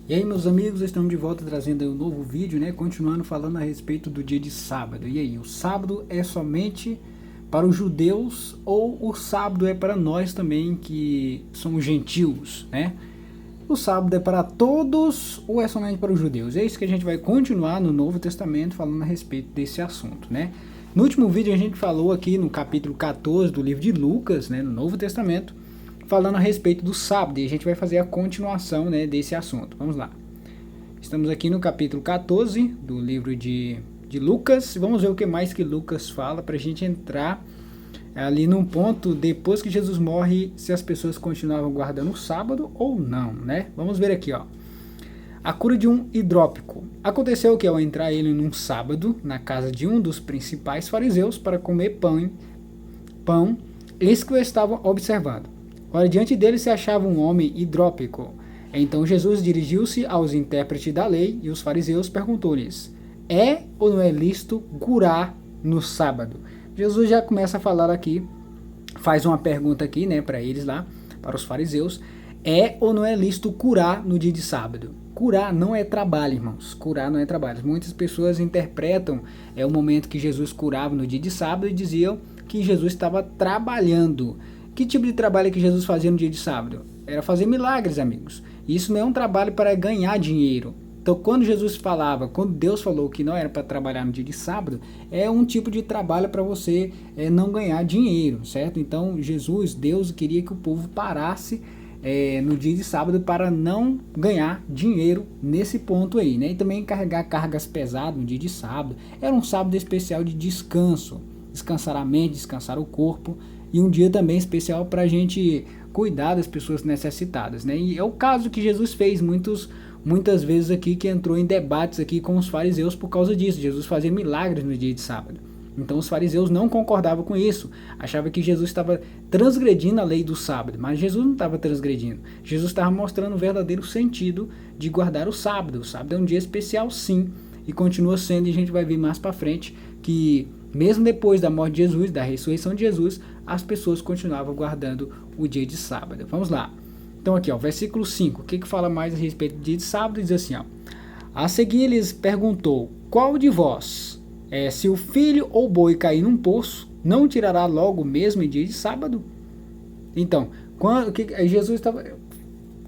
E aí, meus amigos, estamos de volta trazendo aí um novo vídeo, né? Continuando falando a respeito do dia de sábado. E aí, o sábado é somente para os judeus ou o sábado é para nós também que somos gentios, né? O sábado é para todos ou é somente para os judeus? É isso que a gente vai continuar no Novo Testamento falando a respeito desse assunto, né? No último vídeo a gente falou aqui no capítulo 14 do livro de Lucas, né, no Novo Testamento, falando a respeito do sábado, e a gente vai fazer a continuação, né, desse assunto. Vamos lá. Estamos aqui no capítulo 14 do livro de Lucas. Vamos ver o que mais que Lucas fala para a gente entrar ali num ponto depois que Jesus morre, se as pessoas continuavam guardando o sábado ou não, né? Vamos ver aqui, ó. A cura de um hidrópico. Aconteceu que ao entrar ele num sábado na casa de um dos principais fariseus para comer pão, eis que o estavam observando. Ora, diante dele se achava um homem hidrópico. Então Jesus dirigiu-se aos intérpretes da lei e os fariseus perguntou-lhes: é ou não é lícito curar no sábado? Jesus já começa a falar aqui, faz uma pergunta aqui, né, para eles lá, para os fariseus: é ou não é lícito curar no dia de sábado? Curar não é trabalho, irmãos. Curar não é trabalho. Muitas pessoas interpretam o momento que Jesus curava no dia de sábado e diziam que Jesus estava trabalhando. Que tipo de trabalho que Jesus fazia no dia de sábado? Era fazer milagres, amigos. Isso não é um trabalho para ganhar dinheiro. Então, quando Jesus falava, quando Deus falou que não era para trabalhar no dia de sábado, é um tipo de trabalho para você não ganhar dinheiro, certo? Então, Deus queria que o povo parasse no dia de sábado para não ganhar dinheiro nesse ponto aí, né? E também carregar cargas pesadas no dia de sábado. Era um sábado especial de descanso, descansar a mente, descansar o corpo, e um dia também especial para a gente cuidar das pessoas necessitadas, né? E é o caso que Jesus fez muitas vezes aqui, que entrou em debates aqui com os fariseus por causa disso. Jesus fazia milagres no dia de sábado. Então os fariseus não concordavam com isso, achavam que Jesus estava transgredindo a lei do sábado, mas Jesus não estava transgredindo. Jesus estava mostrando o verdadeiro sentido de guardar o sábado. O sábado é um dia especial, sim, e continua sendo, e a gente vai ver mais para frente que mesmo depois da morte de Jesus, da ressurreição de Jesus, as pessoas continuavam guardando o dia de sábado. Vamos lá. Então aqui, ó, versículo 5, o que fala mais a respeito do dia de sábado? Diz assim, ó: a seguir eles perguntou: qual de vós, se o filho ou boi cair num poço, não tirará logo mesmo em dia de sábado? Então, Jesus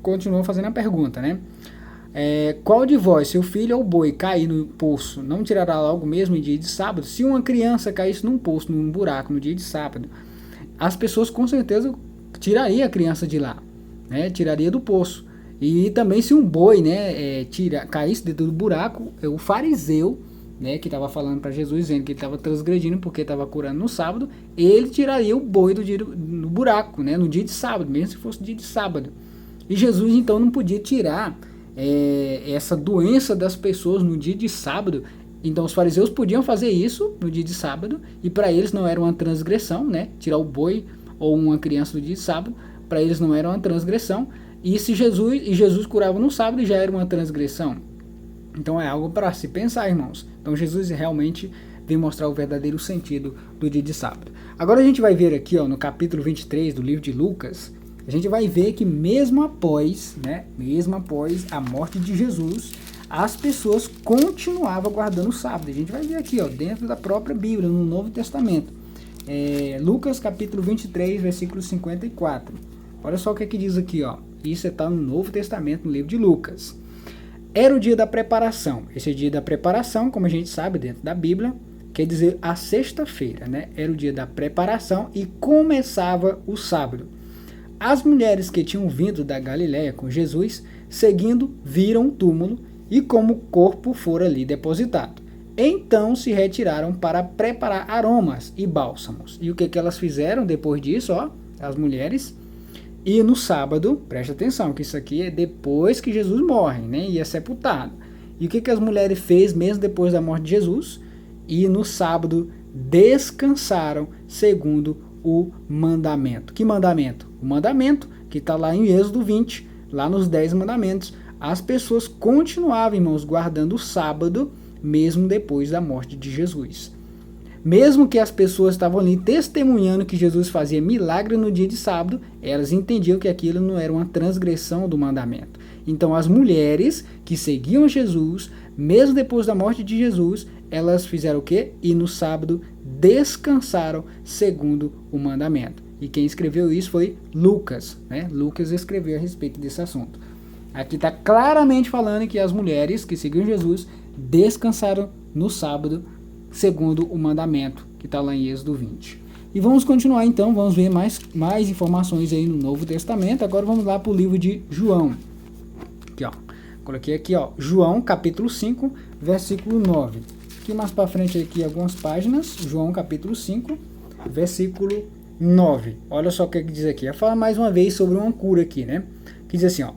continuou fazendo a pergunta, né? Qual de vós, se o filho ou boi cair no poço, não tirará logo mesmo em dia de sábado? Se uma criança caísse num poço, num buraco, no dia de sábado, as pessoas com certeza tirariam a criança de lá, né? Tiraria do poço. E também se um boi, né, caísse dentro do buraco, o fariseu, né, que estava falando para Jesus, dizendo que ele estava transgredindo porque estava curando no sábado, ele tiraria o boi no buraco, né, no dia de sábado, mesmo se fosse dia de sábado. E Jesus então não podia tirar essa doença das pessoas no dia de sábado. Então os fariseus podiam fazer isso no dia de sábado, e para eles não era uma transgressão, né, tirar o boi ou uma criança no dia de sábado. Para eles não era uma transgressão, e se Jesus curava no sábado, já era uma transgressão. Então é algo para se pensar, irmãos. Então Jesus realmente vem mostrar o verdadeiro sentido do dia de sábado. Agora a gente vai ver aqui, ó, no capítulo 23 do livro de Lucas, a gente vai ver que mesmo após a morte de Jesus, as pessoas continuavam guardando o sábado. A gente vai ver aqui, ó, dentro da própria Bíblia, no Novo Testamento. Lucas capítulo 23, versículo 54. Olha só o que diz aqui, ó. Isso está no Novo Testamento, no livro de Lucas. Era o dia da preparação. Esse dia da preparação, como a gente sabe, dentro da Bíblia, quer dizer a sexta-feira, né? Era o dia da preparação e começava o sábado. As mulheres que tinham vindo da Galiléia com Jesus, seguindo, viram o túmulo e como o corpo fora ali depositado. Então se retiraram para preparar aromas e bálsamos. E o que elas fizeram depois disso, ó? As mulheres. E no sábado, preste atenção, que isso aqui é depois que Jesus morre, né? E é sepultado. E o que as mulheres fez mesmo depois da morte de Jesus? E no sábado descansaram segundo o mandamento. Que mandamento? O mandamento que está lá em Êxodo 20, lá nos 10 mandamentos. As pessoas continuavam, irmãos, guardando o sábado mesmo depois da morte de Jesus. Mesmo que as pessoas estavam ali testemunhando que Jesus fazia milagre no dia de sábado, elas entendiam que aquilo não era uma transgressão do mandamento. Então as mulheres que seguiam Jesus, mesmo depois da morte de Jesus, elas fizeram o quê? E no sábado descansaram segundo o mandamento. E quem escreveu isso foi Lucas, né? Lucas escreveu a respeito desse assunto. Aqui está claramente falando que as mulheres que seguiam Jesus descansaram no sábado segundo o mandamento que está lá em Êxodo 20. E vamos continuar então, vamos ver mais informações aí no Novo Testamento. Agora vamos lá para o livro de João. Aqui, ó. Coloquei aqui, ó, João capítulo 5, versículo 9. Aqui mais para frente aqui algumas páginas, João capítulo 5, versículo 9. Olha só o que diz aqui. Eu falo mais uma vez sobre uma cura aqui, né? Que diz assim, ó.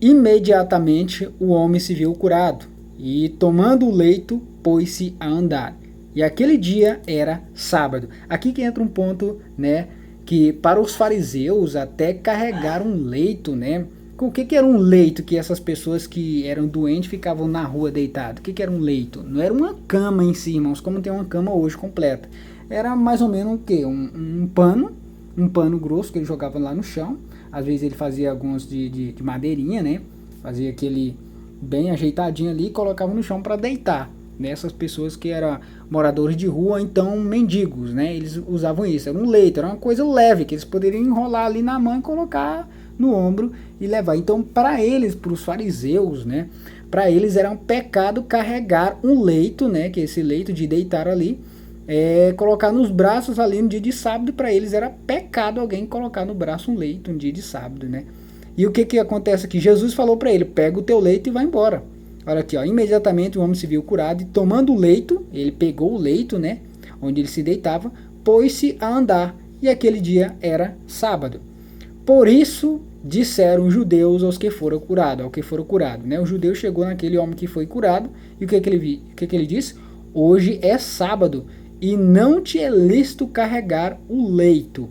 Imediatamente o homem se viu curado e tomando o leito pôs-se a andar. E aquele dia era sábado. Aqui que entra um ponto, né, que para os fariseus até carregar um leito, né? O que era um leito que essas pessoas que eram doentes ficavam na rua deitadas? O que era um leito? Não era uma cama em si, irmãos, como tem uma cama hoje completa. Era mais ou menos o quê? Um pano grosso que ele jogava lá no chão. Às vezes ele fazia alguns de madeirinha, né? Fazia aquele bem ajeitadinho ali e colocava no chão para deitar. Nessas pessoas que eram moradores de rua, então mendigos, né? Eles usavam isso, era um leito, era uma coisa leve, que eles poderiam enrolar ali na mão e colocar no ombro e levar. Então, para eles, para os fariseus, né? Para eles era um pecado carregar um leito, né? Que é esse leito de deitar ali, colocar nos braços ali no dia de sábado. Para eles era pecado alguém colocar no braço um leito no dia de sábado, né? E o que acontece aqui? Jesus falou para ele, pega o teu leito e vai embora. Olha aqui, ó, imediatamente o homem se viu curado e tomando o leito, ele pegou o leito, né, onde ele se deitava, pôs-se a andar, e aquele dia era sábado. Por isso disseram os judeus aos que foram curados, né? O judeu chegou naquele homem que foi curado, e o que ele disse? Hoje é sábado, e não te é lícito carregar o leito,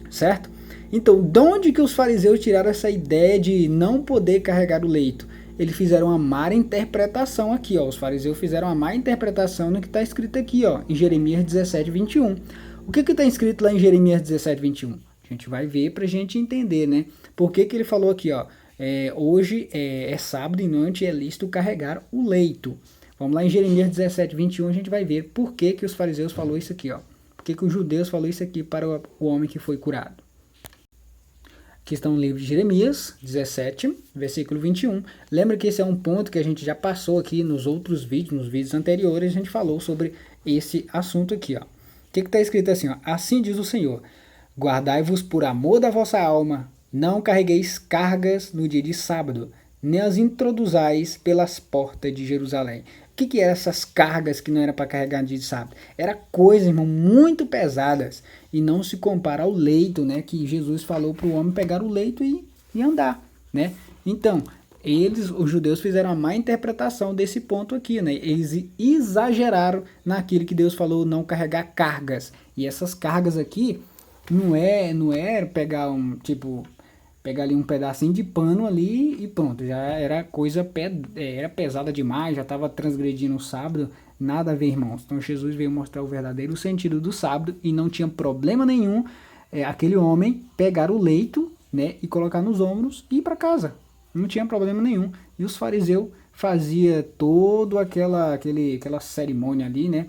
certo? Então, de onde que os fariseus tiraram essa ideia de não poder carregar o leito? Eles fizeram uma má interpretação aqui, ó. Os fariseus fizeram uma má interpretação no que está escrito aqui, ó, em Jeremias 17, 21. O que está escrito lá em Jeremias 17, 21? A gente vai ver para a gente entender, né? Por que ele falou aqui, ó, hoje é sábado e não é lícito carregar o leito. Vamos lá em Jeremias 17, 21, a gente vai ver por que os fariseus falou isso aqui, ó. Por que os judeus falou isso aqui para o homem que foi curado. Aqui está no livro de Jeremias 17, versículo 21. Lembra que esse é um ponto que a gente já passou aqui nos outros vídeos, nos vídeos anteriores, a gente falou sobre esse assunto aqui, ó. O que está escrito assim, ó? Assim diz o Senhor, guardai-vos por amor da vossa alma, não carregueis cargas no dia de sábado, nem as introduzais pelas portas de Jerusalém. O que eram essas cargas que não era para carregar no dia de sábado? Era coisas, irmão, muito pesadas. E não se compara ao leito, né? Que Jesus falou para o homem pegar o leito e andar, né? Então, os judeus fizeram a má interpretação desse ponto aqui, né? Eles exageraram naquilo que Deus falou, não carregar cargas. E essas cargas aqui não é pegar pegar ali um pedacinho de pano ali e pronto, já era coisa era pesada demais, já estava transgredindo o sábado, nada a ver, irmãos. Então Jesus veio mostrar o verdadeiro sentido do sábado e não tinha problema nenhum aquele homem pegar o leito, né, e colocar nos ombros e ir para casa, não tinha problema nenhum. E os fariseus faziam toda aquela cerimônia ali, né,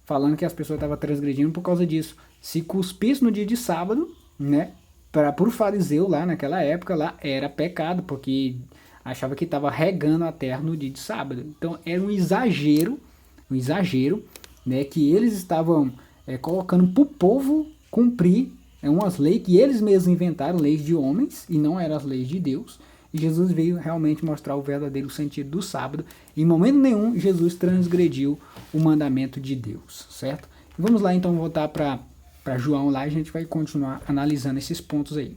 falando que as pessoas estavam transgredindo por causa disso. Se cuspisse no dia de sábado, né, para o fariseu lá naquela época lá era pecado, porque achava que estava regando a terra no dia de sábado. Então era um exagero, né, que eles estavam colocando para o povo cumprir umas leis que eles mesmos inventaram, leis de homens, e não eram as leis de Deus. E Jesus veio realmente mostrar o verdadeiro sentido do sábado. Em momento nenhum Jesus transgrediu o mandamento de Deus, certo? Vamos lá então voltar para João lá, a gente vai continuar analisando esses pontos aí.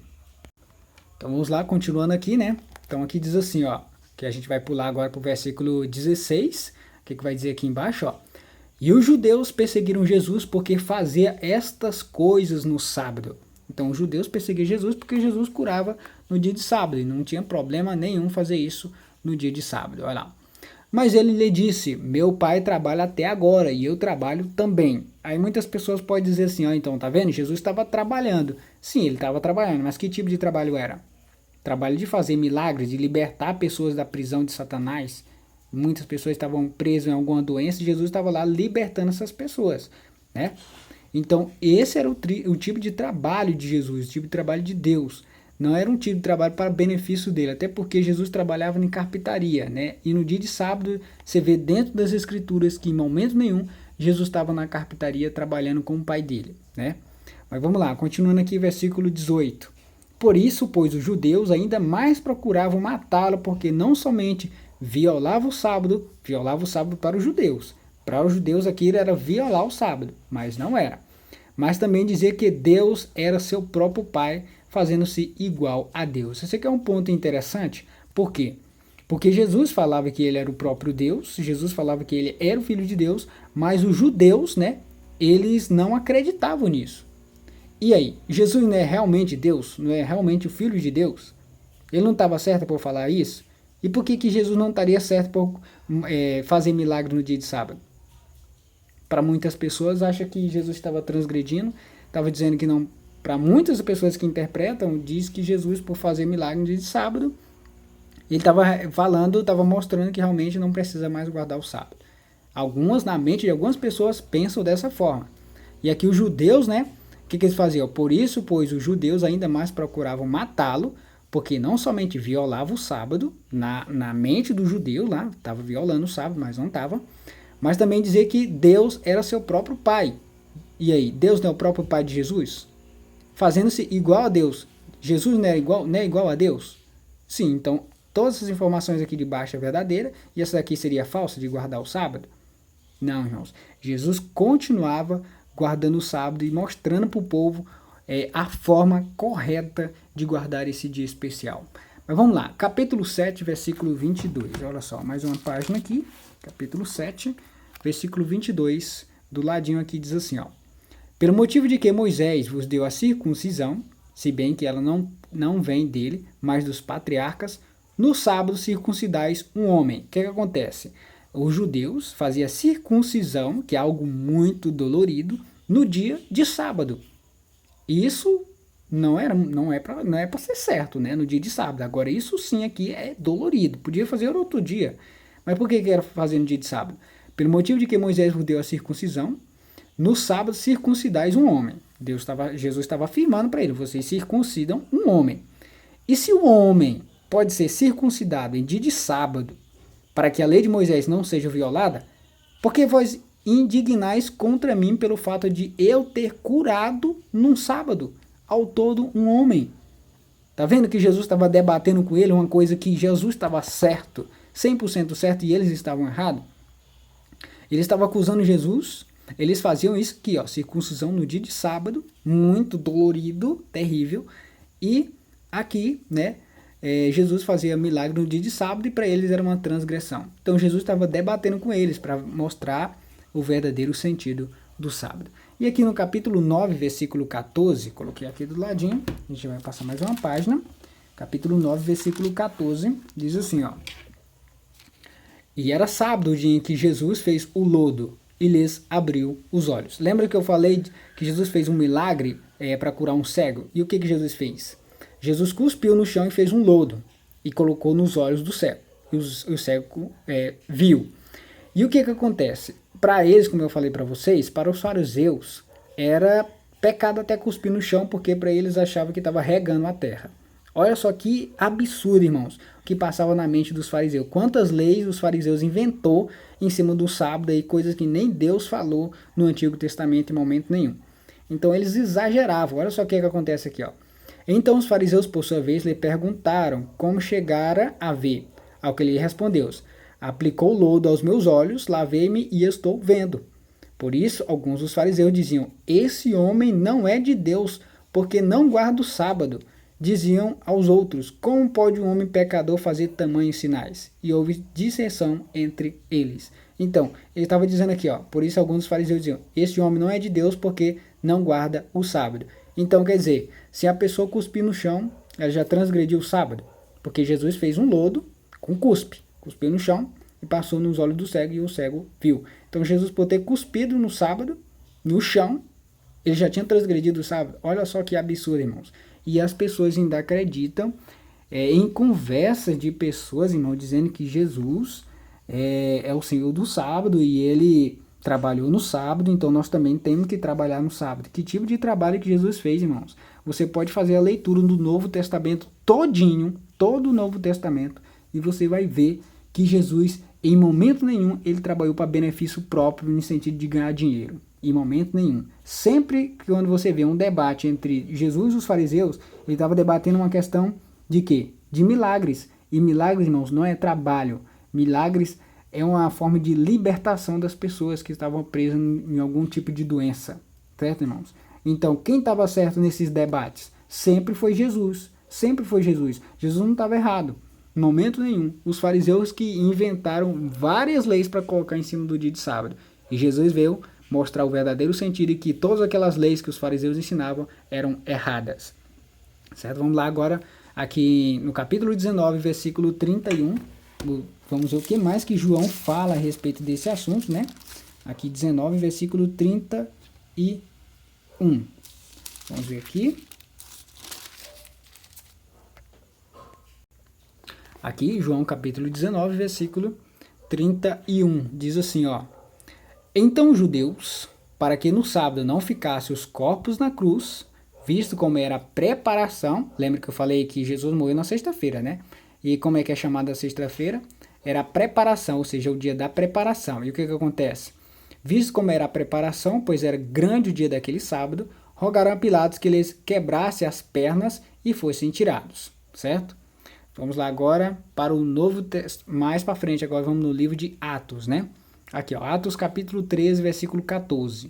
Então vamos lá, continuando aqui, né? Então aqui diz assim, ó, que a gente vai pular agora para o versículo 16, o que vai dizer aqui embaixo, ó. E os judeus perseguiram Jesus porque fazia estas coisas no sábado. Então os judeus perseguiam Jesus porque Jesus curava no dia de sábado, e não tinha problema nenhum fazer isso no dia de sábado, olha lá. Mas ele lhe disse, meu pai trabalha até agora e eu trabalho também. Aí muitas pessoas podem dizer assim, ó, então tá vendo, Jesus estava trabalhando. Sim, ele estava trabalhando, mas que tipo de trabalho era? trabalho de fazer milagres, de libertar pessoas da prisão de Satanás. Muitas pessoas estavam presas em alguma doença e Jesus estava lá libertando essas pessoas, né? Então, esse era o tipo de trabalho de Jesus, o tipo de trabalho de Deus. Não era um tipo de trabalho para benefício dele, até porque Jesus trabalhava em carpintaria, né? E no dia de sábado, você vê dentro das escrituras que em momento nenhum Jesus estava na carpintaria trabalhando com o pai dele, né? Mas vamos lá, continuando aqui, versículo 18. Por isso, pois, os judeus ainda mais procuravam matá-lo, porque não somente violava o sábado para os judeus. Para os judeus aquilo era violar o sábado, mas não era. Mas também dizer que Deus era seu próprio pai, fazendo-se igual a Deus. Esse aqui é um ponto interessante. Por quê? Porque Jesus falava que ele era o próprio Deus, Jesus falava que ele era o Filho de Deus, mas os judeus, né, eles não acreditavam nisso. E aí, Jesus não é realmente Deus? Não é realmente o Filho de Deus? Ele não estava certo por falar isso? E por que Jesus não estaria certo por fazer milagre no dia de sábado? Para muitas pessoas, acha que Jesus estava transgredindo, estava dizendo que não. Para muitas pessoas que interpretam, diz que Jesus, por fazer milagre no dia de sábado, ele estava mostrando que realmente não precisa mais guardar o sábado. Algumas, na mente de algumas pessoas, pensam dessa forma. E aqui os judeus, né? O que eles faziam? Por isso, pois, os judeus ainda mais procuravam matá-lo, porque não somente violava o sábado, na mente do judeu lá, estava violando o sábado, mas não estava, mas também dizer que Deus era seu próprio pai. E aí, Deus não é o próprio pai de Jesus? Fazendo-se igual a Deus. Jesus não é igual a Deus? Sim, então todas essas informações aqui de baixo é verdadeira e essa daqui seria falsa, de guardar o sábado? Não, irmãos. Jesus continuava guardando o sábado e mostrando para o povo a forma correta de guardar esse dia especial. Mas vamos lá, capítulo 7, versículo 22. Olha só, mais uma página aqui, capítulo 7, versículo 22, do ladinho aqui diz assim, ó. Pelo motivo de que Moisés vos deu a circuncisão, se bem que ela não vem dele, mas dos patriarcas, no sábado circuncidais um homem. O que acontece? Os judeus faziam circuncisão, que é algo muito dolorido, no dia de sábado. Isso não é para ser certo, né? No dia de sábado. Agora, isso sim aqui é dolorido. Podia fazer outro dia. Mas por que era fazer no dia de sábado? Pelo motivo de que Moisés vos deu a circuncisão, no sábado circuncidais um homem. Jesus estava afirmando para ele, vocês circuncidam um homem. E se o homem pode ser circuncidado em dia de sábado, para que a lei de Moisés não seja violada, por que vós indignais contra mim pelo fato de eu ter curado num sábado, ao todo um homem? Tá vendo que Jesus estava debatendo com ele uma coisa que Jesus estava certo, 100% certo, e eles estavam errados? Ele estava acusando Jesus. Eles faziam isso aqui, ó, circuncisão no dia de sábado, muito dolorido, terrível. E aqui, né, Jesus fazia milagre no dia de sábado e para eles era uma transgressão. Então Jesus estava debatendo com eles para mostrar o verdadeiro sentido do sábado. E aqui no capítulo 9, versículo 14, coloquei aqui do ladinho, a gente vai passar mais uma página. Capítulo 9, versículo 14, diz assim, ó. E era sábado o dia em que Jesus fez o lodo e lhes abriu os olhos. Lembra que eu falei que Jesus fez um milagre para curar um cego? E o que Jesus fez? Jesus cuspiu no chão e fez um lodo e colocou nos olhos do cego. E o cego viu. E o que acontece? Para eles, como eu falei para vocês, para os fariseus, era pecado até cuspir no chão, porque para eles achavam que estava regando a terra. Olha só que absurdo, irmãos, o que passava na mente dos fariseus. Quantas leis os fariseus inventou em cima do sábado, e coisas que nem Deus falou no Antigo Testamento em momento nenhum. Então eles exageravam. Olha só o que acontece aqui, ó. Então os fariseus, por sua vez, lhe perguntaram como chegara a ver. Ao que ele respondeu: aplicou lodo aos meus olhos, lavei-me e estou vendo. Por isso, alguns dos fariseus diziam: esse homem não é de Deus, porque não guarda o sábado. Diziam aos outros: como pode um homem pecador fazer tamanhos sinais? E houve dissensão entre eles. Então, ele estava dizendo aqui, ó, por isso alguns dos fariseus diziam: esse homem não é de Deus porque não guarda o sábado. Então, quer dizer, se a pessoa cuspir no chão, ela já transgrediu o sábado, porque Jesus fez um lodo com cuspiu no chão e passou nos olhos do cego e o cego viu. Então, Jesus, por ter cuspido no sábado, no chão, ele já tinha transgredido o sábado. Olha só que absurdo, irmãos. E as pessoas ainda acreditam em conversas de pessoas, irmão, dizendo que Jesus é o Senhor do sábado e ele trabalhou no sábado, então nós também temos que trabalhar no sábado. Que tipo de trabalho que Jesus fez, irmãos? Você pode fazer a leitura do Novo Testamento todinho, todo o Novo Testamento, e você vai ver que Jesus, em momento nenhum, ele trabalhou para benefício próprio no sentido de ganhar dinheiro. Em momento nenhum. Sempre que quando você vê um debate entre Jesus e os fariseus, ele estava debatendo uma questão de quê? De milagres. E milagres, irmãos, não é trabalho. Milagres é uma forma de libertação das pessoas que estavam presas em algum tipo de doença. Certo, irmãos? Então, quem estava certo nesses debates? Sempre foi Jesus. Sempre foi Jesus. Jesus não estava errado. Em momento nenhum. Os fariseus que inventaram várias leis para colocar em cima do dia de sábado. E Jesus veio mostrar o verdadeiro sentido e que todas aquelas leis que os fariseus ensinavam eram erradas. Certo? Vamos lá agora, aqui no capítulo 19, versículo 31. Vamos ver o que mais que João fala a respeito desse assunto, né? Aqui 19, versículo 31. Vamos ver aqui. Aqui, João capítulo 19, versículo 31. Diz assim, ó. Então os judeus, para que no sábado não ficassem os corpos na cruz, visto como era a preparação, lembra que eu falei que Jesus morreu na sexta-feira, né? E como é que é chamada a sexta-feira? Era a preparação, ou seja, o dia da preparação. E o que acontece? Visto como era a preparação, pois era grande o dia daquele sábado, rogaram a Pilatos que eles quebrassem as pernas e fossem tirados, certo? Vamos lá agora para o Novo Testamento, mais para frente, agora vamos no livro de Atos, né? Aqui, ó, Atos capítulo 13, versículo 14.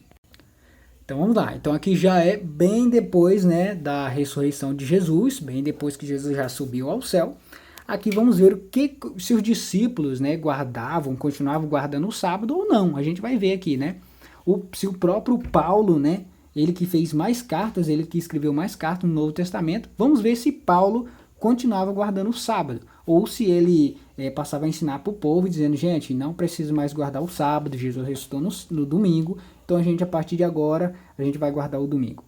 Então vamos lá. Então aqui já é bem depois, né, da ressurreição de Jesus, bem depois que Jesus já subiu ao céu. Aqui vamos ver o que se os discípulos, né, continuavam guardando o sábado ou não. A gente vai ver aqui, né? Se o próprio Paulo, né, ele que fez mais cartas, ele que escreveu mais cartas no Novo Testamento, vamos ver se Paulo continuava guardando o sábado, ou se ele passava a ensinar para o povo, dizendo, gente, não precisa mais guardar o sábado, Jesus ressuscitou no domingo, então a partir de agora, a gente vai guardar o domingo.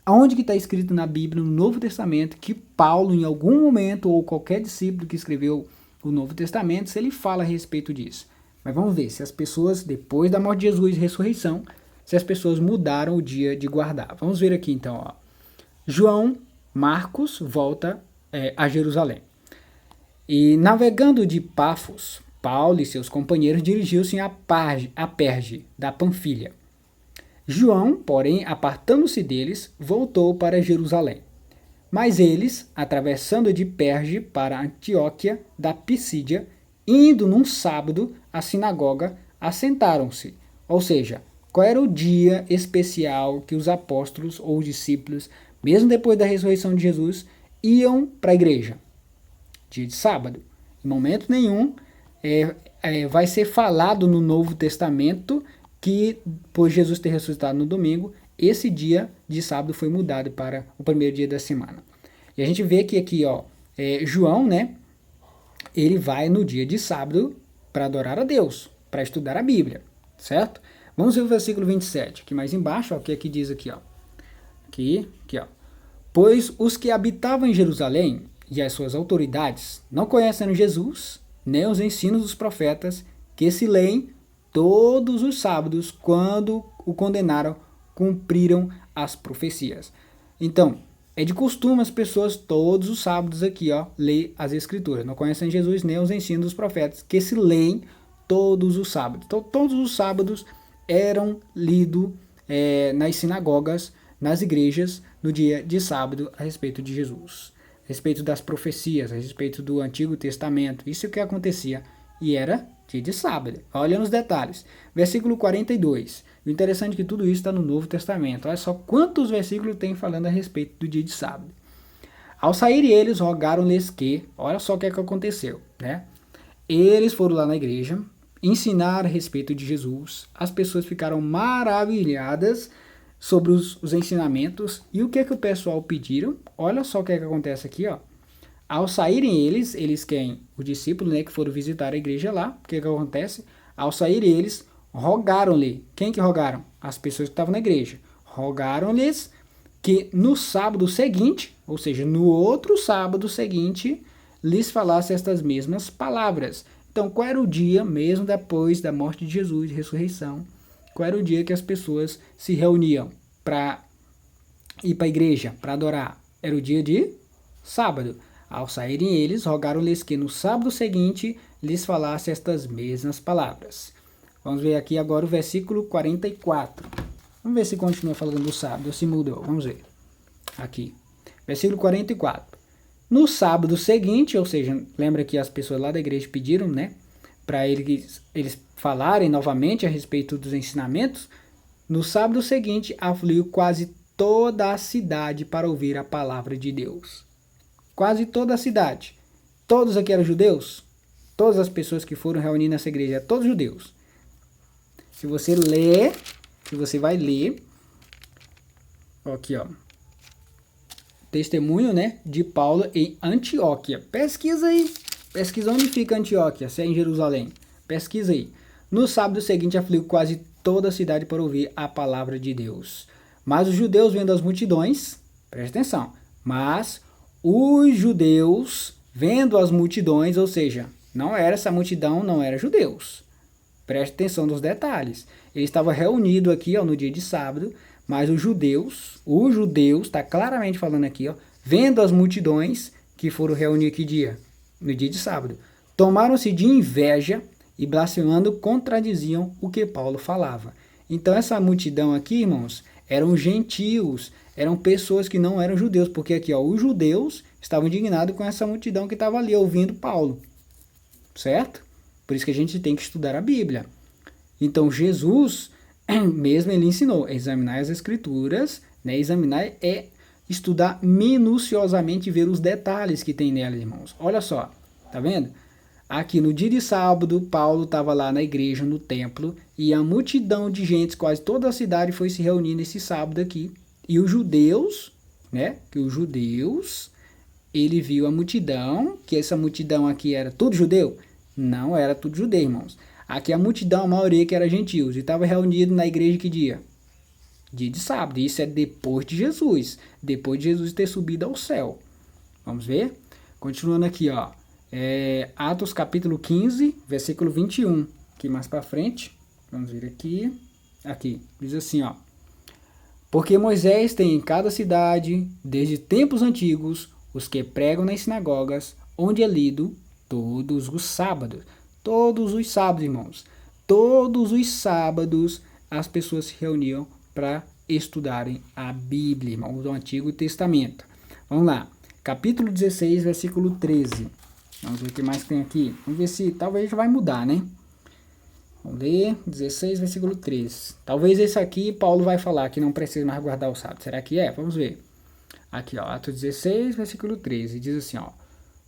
Aonde que está escrito na Bíblia, no Novo Testamento, que Paulo, em algum momento, ou qualquer discípulo que escreveu o Novo Testamento, se ele fala a respeito disso? Mas vamos ver se as pessoas, depois da morte de Jesus e ressurreição, se as pessoas mudaram o dia de guardar. Vamos ver aqui então, ó. João Marcos volta a Jerusalém. E navegando de Pafos, Paulo e seus companheiros dirigiu-se a Perge, da Panfilha. João, porém, apartando-se deles, voltou para Jerusalém. Mas eles, atravessando de Perge para Antioquia da Pisídia, indo num sábado à sinagoga, assentaram-se. Ou seja, qual era o dia especial que os apóstolos ou os discípulos, mesmo depois da ressurreição de Jesus, iam para a igreja? Dia de sábado. Em momento nenhum vai ser falado no Novo Testamento que, por Jesus ter ressuscitado no domingo, esse dia de sábado foi mudado para o primeiro dia da semana. E a gente vê que aqui, ó, João, né, ele vai no dia de sábado para adorar a Deus, para estudar a Bíblia, certo? Vamos ver o versículo 27, aqui mais embaixo, ó, o que aqui diz aqui, ó. Aqui, ó. Pois os que habitavam em Jerusalém e as suas autoridades não conhecem Jesus, nem os ensinos dos profetas, que se leem todos os sábados, quando o condenaram, cumpriram as profecias. Então, é de costume as pessoas todos os sábados aqui, ó, ler as escrituras. Não conhecem Jesus, nem os ensinos dos profetas, que se leem todos os sábados. Então, todos os sábados eram lidos nas sinagogas, nas igrejas, no dia de sábado, a respeito de Jesus, a respeito das profecias, a respeito do Antigo Testamento. Isso é o que acontecia, e era dia de sábado. Olha nos detalhes. Versículo 42. O interessante é que tudo isso está no Novo Testamento. Olha só quantos versículos tem falando a respeito do dia de sábado. Ao saírem eles, rogaram-lhes que, olha só o que aconteceu, né? Eles foram lá na igreja, ensinaram a respeito de Jesus, as pessoas ficaram maravilhadas sobre os ensinamentos, e o que o pessoal pediram? Olha só o que acontece aqui, ó. Ao saírem eles quem? Os discípulos, né, que foram visitar a igreja lá, o que acontece? Ao saírem eles, rogaram-lhe. Quem que rogaram? As pessoas que estavam na igreja. Rogaram-lhes que no sábado seguinte, ou seja, no outro sábado seguinte, lhes falasse estas mesmas palavras. Então, qual era o dia, mesmo depois da morte de Jesus, de ressurreição, qual era o dia que as pessoas se reuniam para ir para a igreja, para adorar? Era o dia de sábado. Ao saírem eles, rogaram-lhes que no sábado seguinte lhes falasse estas mesmas palavras. Vamos ver aqui agora o versículo 44. Vamos ver se continua falando do sábado ou se mudou. Vamos ver. Aqui. Versículo 44. No sábado seguinte, ou seja, lembra que as pessoas lá da igreja pediram, né, para eles falarem novamente a respeito dos ensinamentos. No sábado seguinte, afluiu quase toda a cidade para ouvir a palavra de Deus. Quase toda a cidade. Todos aqui eram judeus? Todas as pessoas que foram reunidas nessa igreja, todos judeus. Se você ler, se você vai ler, aqui ó, testemunho, né, de Paulo em Antioquia. Pesquisa aí. Pesquisa onde fica Antioquia, se é em Jerusalém. Pesquisa aí. No sábado seguinte, afluiu quase toda a cidade para ouvir a palavra de Deus. Mas os judeus, vendo as multidões, presta atenção, mas os judeus, vendo as multidões, ou seja, não era essa multidão, não era judeus. Preste atenção nos detalhes. Ele estava reunido aqui, ó, no dia de sábado, mas os judeus, está claramente falando aqui, ó, vendo as multidões que foram reunir aqui no dia de sábado, tomaram-se de inveja e blasfemando contradiziam o que Paulo falava. Então essa multidão aqui, irmãos, eram gentios, eram pessoas que não eram judeus, porque aqui, ó, os judeus estavam indignados com essa multidão que estava ali ouvindo Paulo, certo? Por isso que a gente tem que estudar a Bíblia. Então Jesus, mesmo ele ensinou, examinar as escrituras, né? Examinar é estudar minuciosamente e ver os detalhes que tem nelas, irmãos. Olha só, tá vendo? Aqui no dia de sábado, Paulo estava lá na igreja, no templo, e a multidão de gente, quase toda a cidade foi se reunir nesse sábado aqui. E os judeus, né? Que os judeus, ele viu a multidão, que essa multidão aqui era tudo judeu? Não era tudo judeu, irmãos. Aqui a multidão, a maioria que era gentios, e estava reunido na igreja que dia? Dia de sábado. Isso é depois de Jesus ter subido ao céu. Vamos ver? Continuando aqui, ó. Atos capítulo 15, versículo 21. Aqui mais para frente. Vamos ver aqui. Aqui. Diz assim, ó. Porque Moisés tem em cada cidade, desde tempos antigos, os que pregam nas sinagogas, onde é lido todos os sábados. Todos os sábados, irmãos. Todos os sábados as pessoas se reuniam para estudarem a Bíblia, irmãos, do Antigo Testamento. Vamos lá. Capítulo 16, versículo 13. Vamos ver o que mais tem aqui. Vamos ver se talvez vai mudar, né? Vamos ler 16, versículo 13. Talvez esse aqui Paulo vai falar que não precisa mais guardar o sábado. Será que é? Vamos ver. Aqui, ó, Atos 16, versículo 13. Diz assim, ó.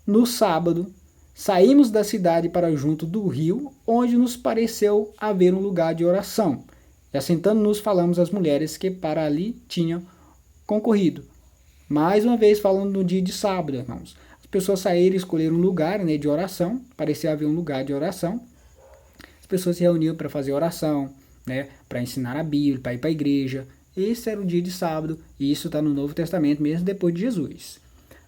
No sábado, saímos da cidade para junto do rio, onde nos pareceu haver um lugar de oração. E assentando-nos, falamos às mulheres que para ali tinham concorrido. Mais uma vez falando no dia de sábado, irmãos. As pessoas saíram e escolheram um lugar, né, de oração. Parecia haver um lugar de oração. As pessoas se reuniam para fazer oração, né, para ensinar a Bíblia, para ir para a igreja. Esse era o dia de sábado, e isso está no Novo Testamento, mesmo depois de Jesus.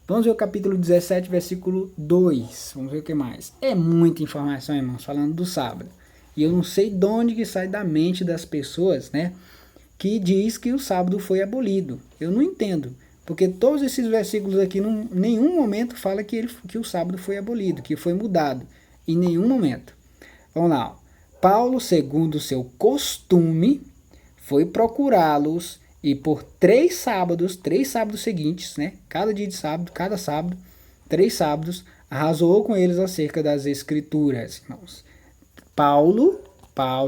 Vamos ver o capítulo 17, versículo 2. Vamos ver o que mais. É muita informação, irmãos, falando do sábado. E eu não sei de onde que sai da mente das pessoas, né, que diz que o sábado foi abolido. Eu não entendo, porque todos esses versículos aqui, em nenhum momento fala que o sábado foi abolido, que foi mudado. Em nenhum momento. Vamos lá. Paulo, segundo o seu costume, foi procurá-los e por 3 sábados seguintes, né, cada dia de sábado, cada sábado, 3 sábados, arrasou com eles acerca das escrituras, irmãos. Paulo,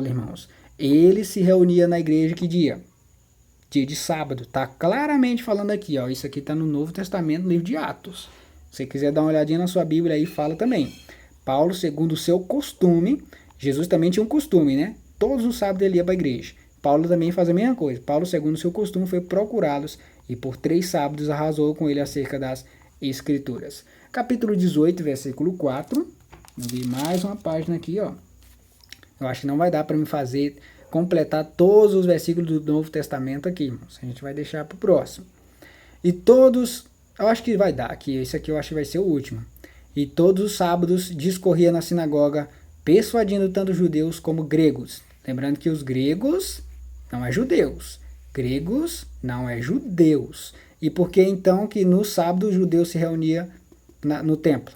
irmãos, ele se reunia na igreja que dia? Dia de sábado. Tá claramente falando aqui, ó. Isso aqui está no Novo Testamento, no livro de Atos. Se você quiser dar uma olhadinha na sua Bíblia aí, fala também. Paulo, segundo o seu costume, Jesus também tinha um costume, né? Todos os sábados ele ia para a igreja. Paulo também faz a mesma coisa. Paulo, segundo o seu costume, foi procurá-los e por 3 sábados arrasou com ele acerca das escrituras. Capítulo 18, versículo 4. Vamos ver mais uma página aqui, ó. Eu acho que não vai dar para me completar todos os versículos do Novo Testamento aqui, irmãos. A gente vai deixar para o próximo. E todos, eu acho que vai dar aqui, esse aqui eu acho que vai ser o último. E todos os sábados discorria na sinagoga, persuadindo tanto judeus como gregos. Lembrando que os gregos não é judeus. Gregos não é judeus. E por que então que no sábado os judeus se reuniam no templo?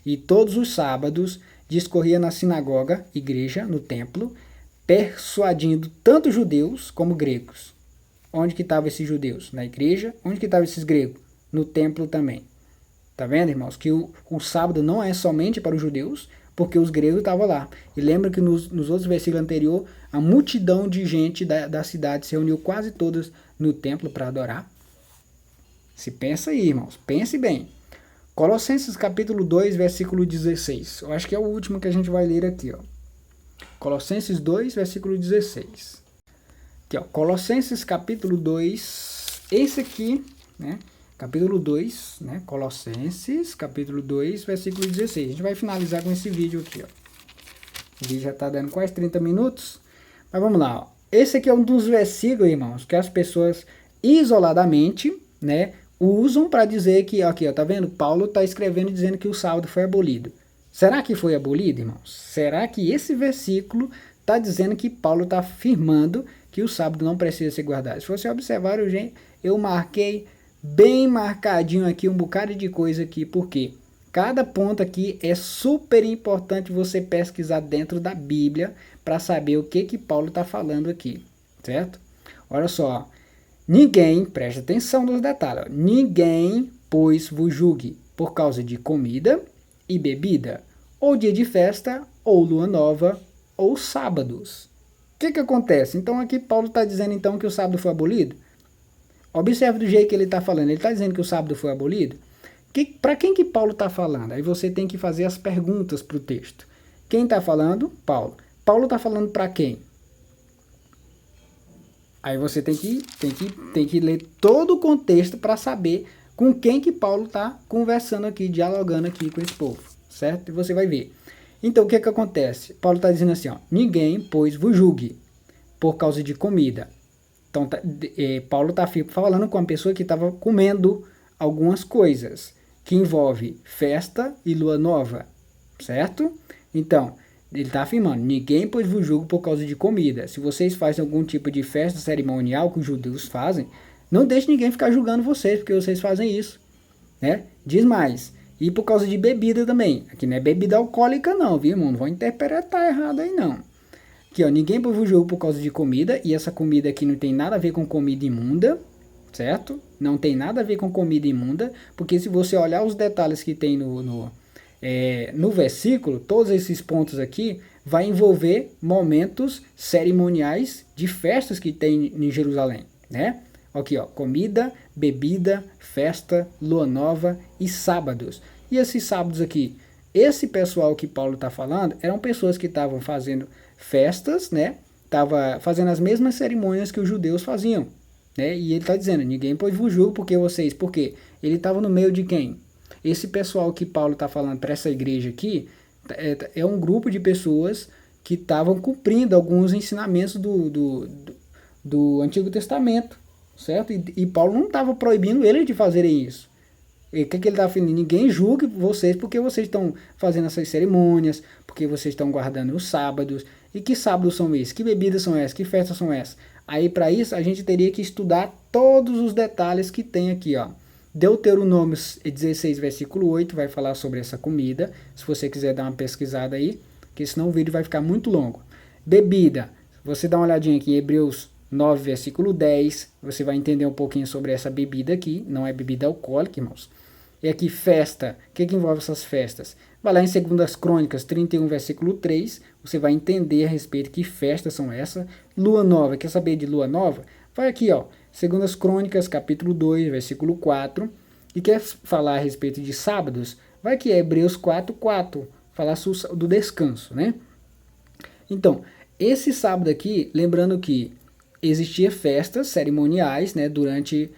E todos os sábados discorria na sinagoga, igreja, no templo, persuadindo tanto judeus como gregos. Onde que estavam esses judeus? Na igreja. Onde que estavam esses gregos? No templo também. Tá vendo, irmãos? Que o sábado não é somente para os judeus, porque os gregos estavam lá. E lembra que nos outros versículos anteriores, a multidão de gente da cidade se reuniu quase todas no templo para adorar. Se pensa aí, irmãos. Pense bem. Colossenses capítulo 2, versículo 16. Eu acho que é o último que a gente vai ler aqui, ó. Colossenses 2, versículo 16. Aqui, ó, Colossenses capítulo 2, esse aqui, né, capítulo 2, né, Colossenses capítulo 2, versículo 16. A gente vai finalizar com esse vídeo aqui, ó. O vídeo já está dando quase 30 minutos, mas vamos lá, ó. Esse aqui é um dos versículos, irmãos, que as pessoas isoladamente, né, usam para dizer que, aqui, ó, tá vendo? Paulo está escrevendo dizendo que o sábado foi abolido. Será que foi abolido, irmãos? Será que esse versículo está dizendo que Paulo está afirmando que o sábado não precisa ser guardado? Se você observar, eu marquei bem marcadinho aqui um bocado de coisa aqui, porque cada ponto aqui é super importante você pesquisar dentro da Bíblia para saber o que Paulo está falando aqui, certo? Olha só, ninguém, preste atenção nos detalhes, ninguém, pois, vos julgue por causa de comida e bebida, ou dia de festa, ou lua nova, ou sábados. O que acontece? Então aqui Paulo está dizendo então que o sábado foi abolido. Observe do jeito que ele está falando. Ele está dizendo que o sábado foi abolido. Para quem que Paulo está falando? Aí você tem que fazer as perguntas para o texto. Quem está falando? Paulo. Paulo está falando para quem? Aí você tem que ler todo o contexto para saber com quem que Paulo está conversando aqui, dialogando aqui com esse povo, certo? E você vai ver. Então, o que acontece? Paulo está dizendo assim, ó, ninguém, pois, vos julgue por causa de comida. Então, Paulo está falando com uma pessoa que estava comendo algumas coisas, que envolve festa e lua nova, certo? Então, ele está afirmando, ninguém, pois, vos julgue por causa de comida. Se vocês fazem algum tipo de festa cerimonial que os judeus fazem, não deixe ninguém ficar julgando vocês, porque vocês fazem isso, né? Diz mais. E por causa de bebida também. Aqui não é bebida alcoólica não, viu, irmão? Não vão interpretar errado aí não. Aqui, ó, ninguém vos julga por causa de comida. E essa comida aqui não tem nada a ver com comida imunda, certo? Não tem nada a ver com comida imunda. Porque se você olhar os detalhes que tem no versículo, todos esses pontos aqui vai envolver momentos cerimoniais de festas que tem em Jerusalém, né? Aqui, ó, comida, bebida, festa, lua nova e sábados. E esses sábados aqui, esse pessoal que Paulo está falando, eram pessoas que estavam fazendo festas, né? Estavam fazendo as mesmas cerimônias que os judeus faziam, né? E ele está dizendo, ninguém pode vos julgar porque vocês, porque ele estava no meio de quem? Esse pessoal que Paulo está falando para essa igreja aqui, é um grupo de pessoas que estavam cumprindo alguns ensinamentos do Antigo Testamento, certo? E Paulo não estava proibindo eles de fazerem isso. E o que ele está falando? Ninguém julgue vocês porque vocês estão fazendo essas cerimônias, porque vocês estão guardando os sábados. E que sábados são esses? Que bebidas são essas? Que festas são essas? Aí para isso a gente teria que estudar todos os detalhes que tem aqui, ó. Deuteronômio 16, versículo 8, vai falar sobre essa comida. Se você quiser dar uma pesquisada aí, porque senão o vídeo vai ficar muito longo. Bebida, você dá uma olhadinha aqui em Hebreus 9, versículo 10, você vai entender um pouquinho sobre essa bebida aqui, não é bebida alcoólica, irmãos. E aqui festa, o que envolve essas festas? Vai lá em 2 Crônicas 31, versículo 3, você vai entender a respeito de que festas são essas. Lua nova, quer saber de lua nova? Vai aqui, ó, 2 Crônicas, capítulo 2, versículo 4, e quer falar a respeito de sábados? Vai aqui, Hebreus 4, 4, falar do descanso, né? Então, esse sábado aqui, lembrando que existia festas cerimoniais, né, durante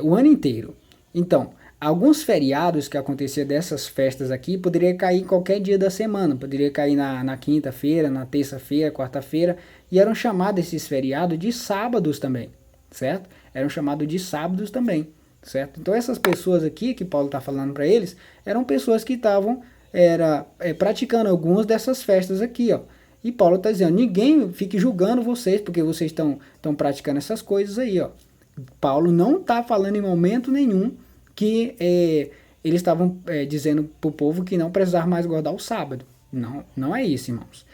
o ano inteiro. Então, alguns feriados que aconteciam dessas festas aqui, poderia cair em qualquer dia da semana, poderia cair na quinta-feira, na terça-feira, quarta-feira, e eram chamados esses feriados de sábados também, certo? Eram chamados de sábados também, certo? Então essas pessoas aqui que Paulo está falando para eles, eram pessoas que estavam praticando algumas dessas festas aqui, ó. E Paulo está dizendo, ninguém fique julgando vocês, porque vocês estão praticando essas coisas aí, ó. Paulo não está falando em momento nenhum que eles estavam dizendo para o povo que não precisava mais guardar o sábado. Não, não é isso, irmãos.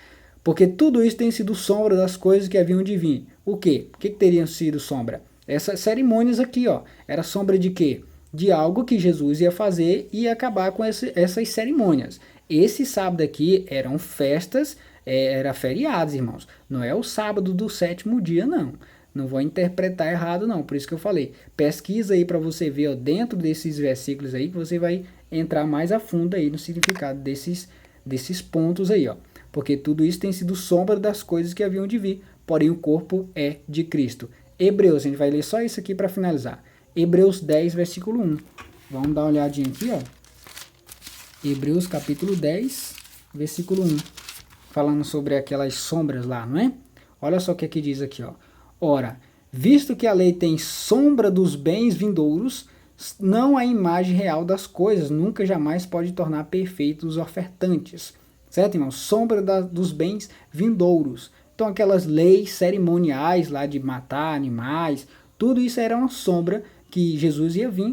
Porque tudo isso tem sido sombra das coisas que haviam de vir. O quê? O que teriam sido sombra? Essas cerimônias aqui, ó, era sombra de quê? De algo que Jesus ia fazer e ia acabar com essas cerimônias. Esse sábado aqui eram festas, era feriados, irmãos. Não é o sábado do 7º dia, não. Não vou interpretar errado, não. Por isso que eu falei. Pesquisa aí para você ver, ó, dentro desses versículos aí, que você vai entrar mais a fundo aí no significado desses pontos aí, ó. Porque tudo isso tem sido sombra das coisas que haviam de vir. Porém, o corpo é de Cristo. Hebreus, a gente vai ler só isso aqui para finalizar. Hebreus 10, versículo 1. Vamos dar uma olhadinha aqui, ó. Hebreus capítulo 10, versículo 1. Falando sobre aquelas sombras lá, não é? Olha só o que aqui diz aqui, ó. Ora, visto que a lei tem sombra dos bens vindouros, não a imagem real das coisas, nunca jamais pode tornar perfeitos os ofertantes. Certo, irmão? Sombra dos bens vindouros. Então aquelas leis cerimoniais lá de matar animais, tudo isso era uma sombra que Jesus ia vir